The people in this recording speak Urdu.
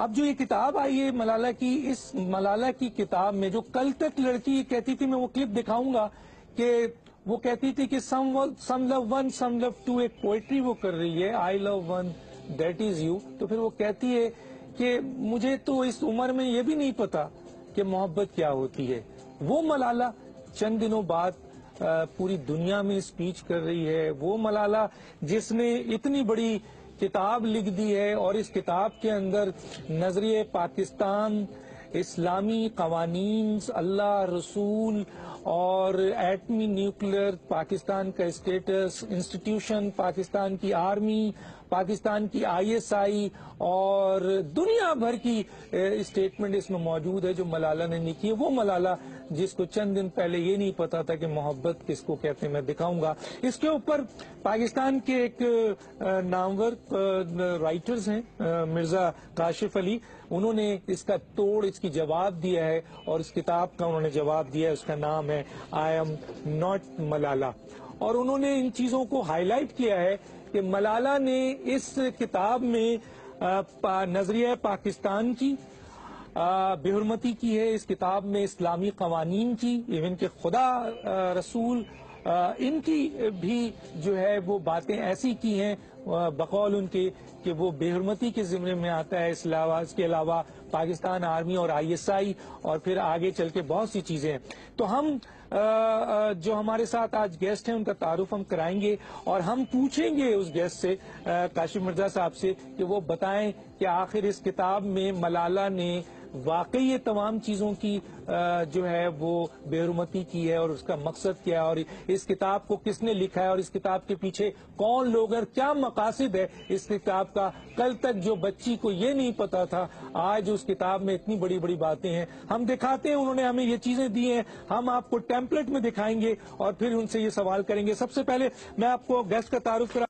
اب جو یہ کتاب آئی ہے ملالہ کی، اس ملالہ کی کتاب میں جو کل تک لڑکی کہتی تھی، میں وہ کلپ دکھاؤں گا کہ وہ کہتی تھی کہ سم لو ون سم لو ٹو، ایک پوئٹری وہ کر رہی ہے، آئی لو ون دیٹ از یو. تو پھر وہ کہتی ہے کہ مجھے تو اس عمر میں یہ بھی نہیں پتا کہ محبت کیا ہوتی ہے. وہ ملالہ چند دنوں بعد پوری دنیا میں اسپیچ کر رہی ہے. وہ ملالہ جس نے اتنی بڑی کتاب لکھ دی ہے اور اس کتاب کے اندر نظریہ پاکستان، اسلامی قوانین، اللہ، رسول اور ایٹمی نیوکلیر، پاکستان کا اسٹیٹس، انسٹیٹیوشن، پاکستان کی آرمی، پاکستان کی آئی ایس آئی اور دنیا بھر کی اسٹیٹمنٹ اس میں موجود ہے جو ملالہ نے لکھی ہے. وہ ملالہ جس کو چند دن پہلے یہ نہیں پتا تھا کہ محبت کس کو کہتے ہیں. میں دکھاؤں گا. اس کے اوپر پاکستان کے ایک نامور رائٹرز ہیں مرزا کاشف علی، انہوں نے اس کا توڑ، اس کی جواب دیا ہے اور اس کتاب کا انہوں نے جواب دیا ہے. اس کا نام ہے آئی ایم ناٹ ملالہ، اور انہوں نے ان چیزوں کو ہائی لائٹ کیا ہے کہ ملالہ نے اس کتاب میں نظریہ پاکستان کی بے حرمتی کی ہے، اس کتاب میں اسلامی قوانین کی، ایون کہ خدا، رسول، ان کی بھی جو ہے وہ باتیں ایسی کی ہیں بقول ان کے کہ وہ بے حرمتی کے ضمن میں آتا ہے. اس کے علاوہ پاکستان آرمی اور آئی ایس آئی اور پھر آگے چل کے بہت سی چیزیں ہیں. تو ہم جو ہمارے ساتھ آج گیسٹ ہیں ان کا تعارف ہم کرائیں گے اور ہم پوچھیں گے اس گیسٹ سے، کاشف مرزا صاحب سے، کہ وہ بتائیں کہ آخر اس کتاب میں ملالہ نے واقعی یہ تمام چیزوں کی جو ہے وہ بے حرمتی کی ہے اور اس کا مقصد کیا ہے، اور اس کتاب کو کس نے لکھا ہے اور اس کتاب کے پیچھے کون لوگ اور کیا مقاصد ہے اس کتاب کا. کل تک جو بچی کو یہ نہیں پتا تھا، آج اس کتاب میں اتنی بڑی بڑی باتیں ہیں. ہم دکھاتے ہیں، انہوں نے ہمیں یہ چیزیں دی ہیں، ہم آپ کو ٹیمپلیٹ میں دکھائیں گے اور پھر ان سے یہ سوال کریں گے. سب سے پہلے میں آپ کو گیسٹ کا تعارف کرا